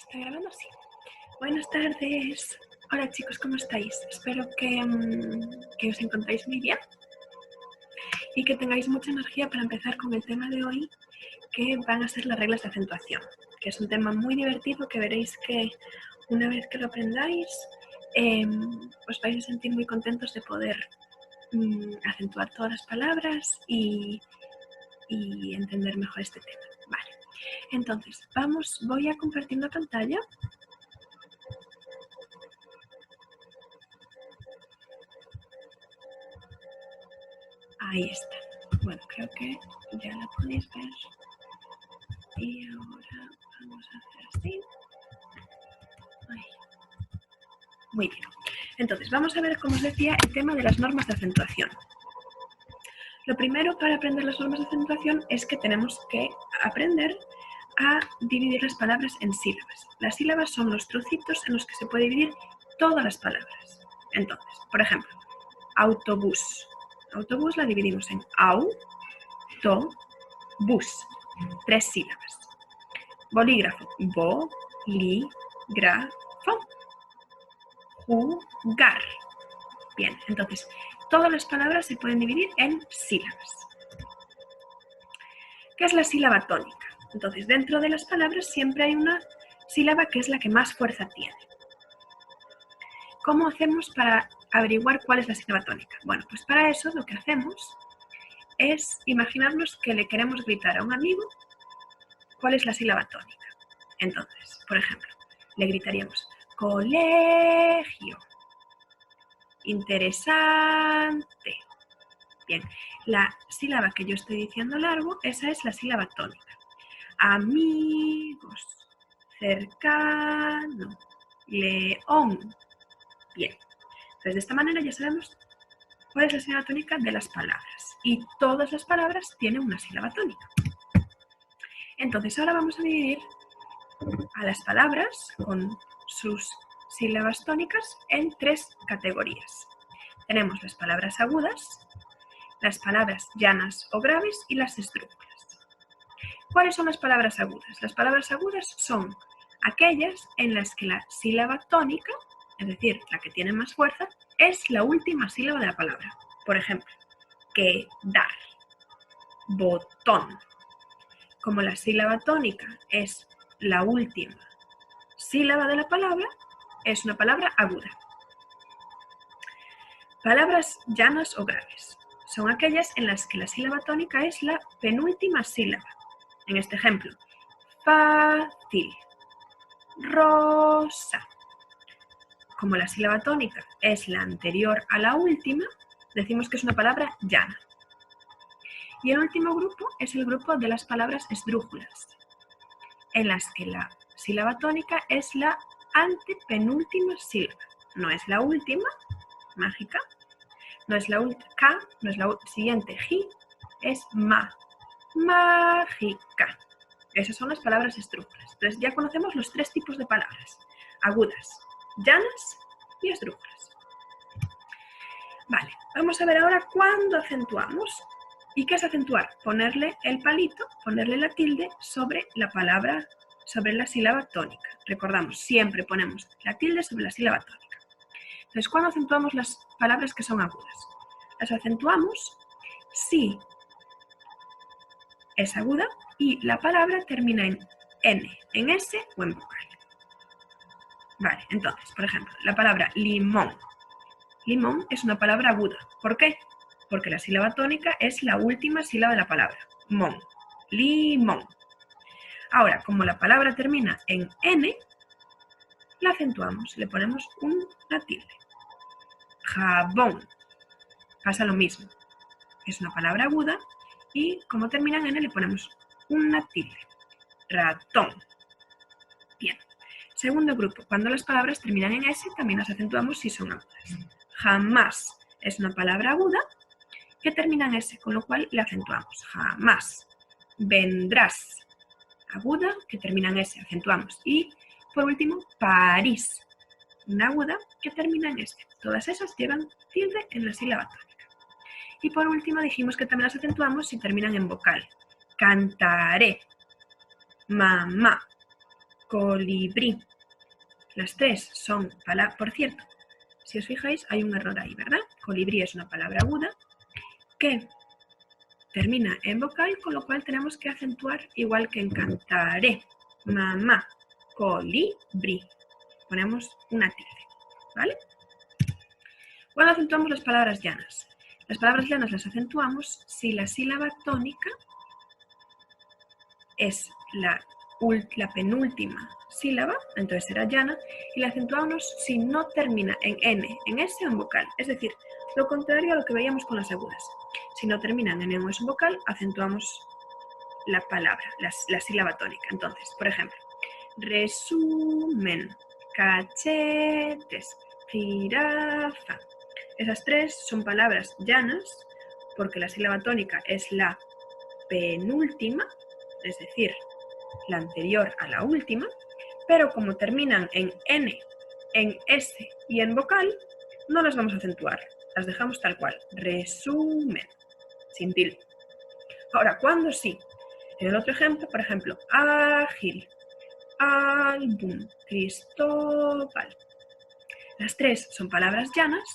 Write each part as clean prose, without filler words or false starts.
¿Está grabando? Sí. Buenas tardes. Hola chicos, ¿cómo estáis? Espero que os encontréis muy bien y que tengáis mucha energía para empezar con el tema de hoy, que van a ser las reglas de acentuación, que es un tema muy divertido que veréis que una vez que lo aprendáis os vais a sentir muy contentos de poder acentuar todas las palabras y entender mejor este tema. Vale, entonces voy a compartir la pantalla. Ahí está. Bueno, creo que ya la podéis ver. Y ahora vamos a hacer así. Ahí. Muy bien. Entonces, vamos a ver, como os decía, el tema de las normas de acentuación. Lo primero para aprender las normas de acentuación es que tenemos que aprender a dividir las palabras en sílabas. Las sílabas son los trocitos en los que se puede dividir todas las palabras. Entonces, por ejemplo, autobús. Autobús la dividimos en au, to, bus. 3 sílabas. Bolígrafo, bo, li, gra, fo. Jugar. Bien, entonces, todas las palabras se pueden dividir en sílabas. ¿Qué es la sílaba tónica? Entonces, dentro de las palabras siempre hay una sílaba que es la que más fuerza tiene. ¿Cómo hacemos para averiguar cuál es la sílaba tónica? Bueno, pues para eso lo que hacemos es imaginarnos que le queremos gritar a un amigo cuál es la sílaba tónica. Entonces, por ejemplo, le gritaríamos colegio, interesante. Bien, la sílaba que yo estoy diciendo largo, esa es la sílaba tónica. Amigos, cercano, león. Bien, entonces de esta manera ya sabemos cuál es la sílaba tónica de las palabras. Y todas las palabras tienen una sílaba tónica. Entonces ahora vamos a dividir a las palabras con sus sílabas tónicas en 3 categorías. Tenemos las palabras agudas, las palabras llanas o graves y las esdrújulas. ¿Cuáles son las palabras agudas? Las palabras agudas son aquellas en las que la sílaba tónica, es decir, la que tiene más fuerza, es la última sílaba de la palabra. Por ejemplo, quedar, botón. Como la sílaba tónica es la última sílaba de la palabra, es una palabra aguda. Palabras llanas o graves son aquellas en las que la sílaba tónica es la penúltima sílaba. En este ejemplo, fácil, rosa. Como la sílaba tónica es la anterior a la última, decimos que es una palabra llana. Y el último grupo es el grupo de las palabras esdrújulas, en las que la sílaba tónica es la antepenúltima sílaba. No es la última, mágica, no es la última, no es la siguiente, ji, es ma, mágica. Esas son las palabras esdrújulas. Entonces ya conocemos los 3 tipos de palabras: agudas, llanas y esdrújulas. Vale, vamos a ver ahora cuándo acentuamos. ¿Y qué es acentuar? Ponerle el palito, ponerle la tilde sobre la palabra, sobre la sílaba tónica. Recordamos, siempre ponemos la tilde sobre la sílaba tónica. Entonces, ¿cuándo acentuamos las palabras que son agudas? Las acentuamos si es aguda y la palabra termina en N, en S o en vocal. Vale, entonces, por ejemplo, la palabra limón. Limón es una palabra aguda. ¿Por qué? Porque la sílaba tónica es la última sílaba de la palabra. Mon, limón. Ahora, como la palabra termina en N, la acentuamos, le ponemos una tilde. Jabón. Pasa lo mismo. Es una palabra aguda y como termina en N le ponemos una tilde. Ratón. Bien. Segundo grupo, cuando las palabras terminan en S, también las acentuamos si son agudas. Jamás es una palabra aguda que termina en S, con lo cual la acentuamos. Jamás. Vendrás. Aguda que termina en S, acentuamos. Y por último, París. Una aguda que termina en S. Todas esas llevan tilde en la sílaba tónica. Y por último dijimos que también las acentuamos si terminan en vocal. Cantaré. Mamá. colibrí. Las tres son palabras, por cierto, si os fijáis hay un error ahí, ¿verdad? Colibrí es una palabra aguda que termina en vocal, con lo cual tenemos que acentuar igual que en cantaré. Mamá, colibrí. Ponemos una tilde, ¿vale? ¿Cuándo acentuamos las palabras llanas? Las palabras llanas las acentuamos si la sílaba tónica es la penúltima sílaba, entonces será llana, y la acentuamos si no termina en N, en S o en vocal, es decir, lo contrario a lo que veíamos con las agudas. Si no termina en N o es un vocal, acentuamos la palabra, la sílaba tónica. Entonces, por ejemplo, resumen, cachetes, jirafa. Esas tres son palabras llanas porque la sílaba tónica es la penúltima, es decir, la anterior a la última, pero como terminan en N, en S y en vocal, no las vamos a acentuar, las dejamos tal cual, resumen, sin tilde. Ahora, ¿cuándo sí? En el otro ejemplo, por ejemplo, ágil, álbum, Cristóbal. Las tres son palabras llanas,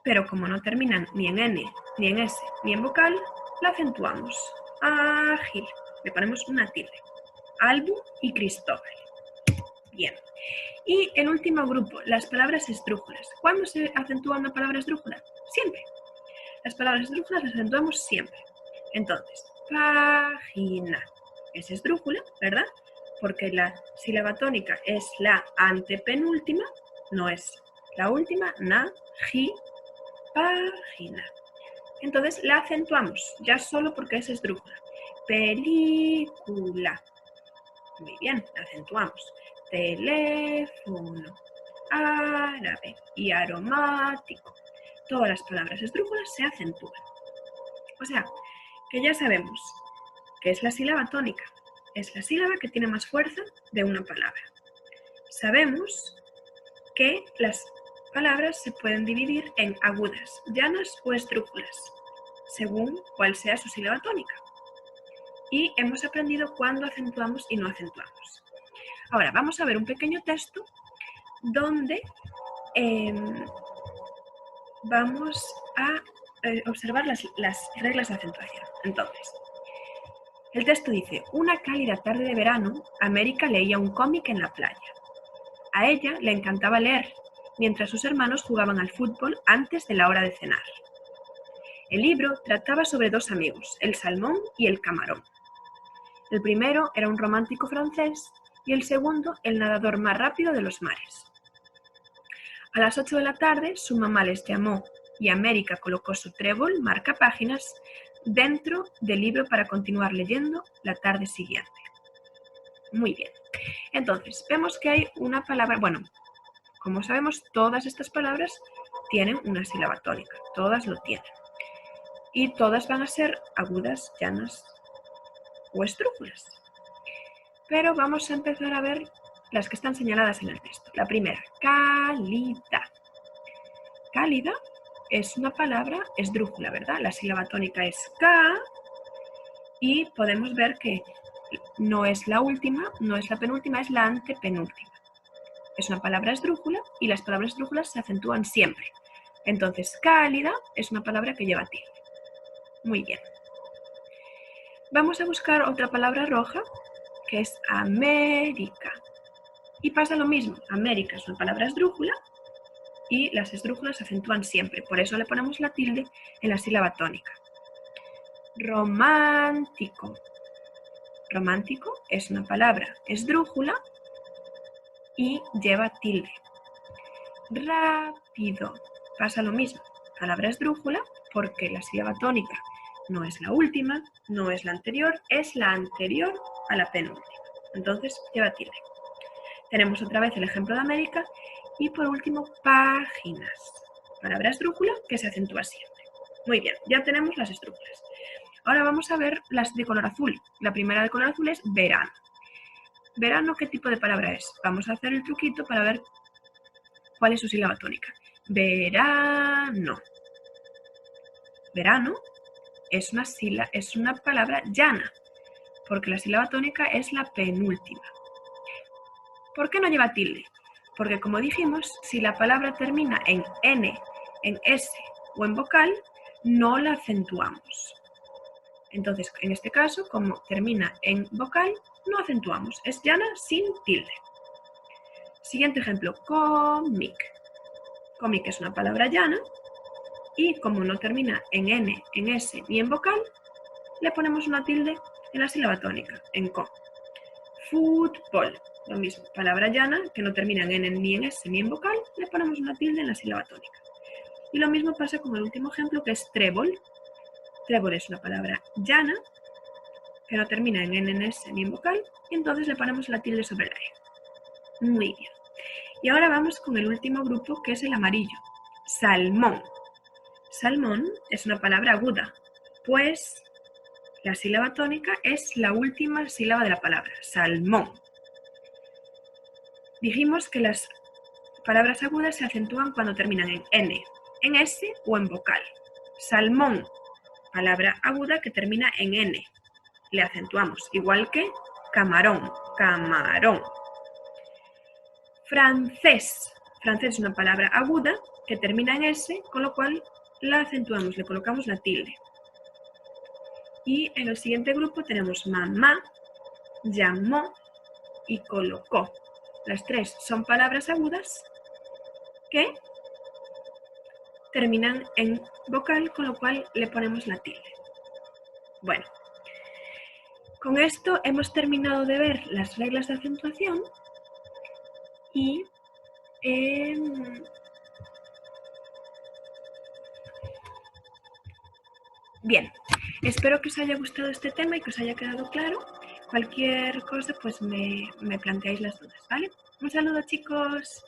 pero como no terminan ni en N, ni en S, ni en vocal, la acentuamos. Ágil, le ponemos una tilde. Álbum y Cristóbal. Bien. Y el último grupo, las palabras esdrújulas. ¿Cuándo se acentúa una palabra esdrújula? Siempre. Las palabras esdrújulas las acentuamos siempre. Entonces, página es esdrújula, ¿verdad? Porque la sílaba tónica es la antepenúltima, no es la última, na, ji, página. Entonces la acentuamos, ya solo porque es esdrújula. Película. Muy bien, la acentuamos. Teléfono, árabe y aromático. Todas las palabras esdrújulas se acentúan. O sea, que ya sabemos que es la sílaba tónica. Es la sílaba que tiene más fuerza de una palabra. Sabemos que las palabras se pueden dividir en agudas, llanas o esdrújulas, según cuál sea su sílaba tónica. Y hemos aprendido cuándo acentuamos y no acentuamos. Ahora vamos a ver un pequeño texto donde vamos a observar las reglas de acentuación. Entonces, el texto dice: una cálida tarde de verano, América leía un cómic en la playa. A ella le encantaba leer, mientras sus hermanos jugaban al fútbol antes de la hora de cenar. El libro trataba sobre dos amigos, el salmón y el camarón. El primero era un romántico francés y el segundo el nadador más rápido de los mares. A las 8 de la tarde su mamá les llamó y América colocó su trébol marcapáginas dentro del libro para continuar leyendo la tarde siguiente. Muy bien. Entonces, vemos que hay una palabra, bueno, como sabemos, todas estas palabras tienen una sílaba tónica, todas lo tienen. Y todas van a ser agudas, llanas o esdrújulas. Pero vamos a empezar a ver las que están señaladas en el texto. La primera, cálida. Cálida es una palabra esdrújula, ¿verdad? La sílaba tónica es K y podemos ver que no es la última, no es la penúltima, es la antepenúltima. Es una palabra esdrújula y las palabras esdrújulas se acentúan siempre. Entonces, cálida es una palabra que lleva tilde. Muy bien. Vamos a buscar otra palabra roja, que es América. Y pasa lo mismo. América es una palabra esdrújula y las esdrújulas se acentúan siempre. Por eso le ponemos la tilde en la sílaba tónica. Romántico. Romántico es una palabra esdrújula y lleva tilde. Rápido. Pasa lo mismo. Palabra esdrújula porque la sílaba tónica no es la última, no es la anterior, es la anterior a la penúltima. Entonces lleva tilde. Tenemos otra vez el ejemplo de América y por último páginas. Palabra esdrújula que se acentúa siempre. Muy bien, ya tenemos las esdrújulas. Ahora vamos a ver las de color azul. La primera de color azul es verano. Verano, ¿qué tipo de palabra es? Vamos a hacer el truquito para ver cuál es su sílaba tónica. Verano. Verano es una palabra llana, porque la sílaba tónica es la penúltima. ¿Por qué no lleva tilde? Porque como dijimos, si la palabra termina en N, en S o en vocal, no la acentuamos. Entonces, en este caso, como termina en vocal, no acentuamos. Es llana sin tilde. Siguiente ejemplo, cómic. Cómic es una palabra llana y como no termina en N, en S ni en vocal, le ponemos una tilde en la sílaba tónica, en co. Fútbol, lo mismo, palabra llana que no termina en N, ni en S ni en vocal, le ponemos una tilde en la sílaba tónica. Y lo mismo pasa con el último ejemplo que es trébol. Trébol es una palabra llana que no termina en N, en S ni en vocal y entonces le ponemos la tilde sobre la E. Muy bien. Y ahora vamos con el último grupo que es el amarillo. Salmón. Salmón es una palabra aguda, pues la sílaba tónica es la última sílaba de la palabra, salmón. Dijimos que las palabras agudas se acentúan cuando terminan en N, en S o en vocal. Salmón, palabra aguda que termina en N. Le acentuamos, igual que camarón, camarón. Francés. Francés es una palabra aguda que termina en S, con lo cual la acentuamos, le colocamos la tilde. Y en el siguiente grupo tenemos mamá, llamó y colocó. Las tres son palabras agudas que terminan en vocal, con lo cual le ponemos la tilde. Bueno, con esto hemos terminado de ver las reglas de acentuación y bien, espero que os haya gustado este tema y que os haya quedado claro. Cualquier cosa, pues me planteáis las dudas, ¿vale? Un saludo, chicos.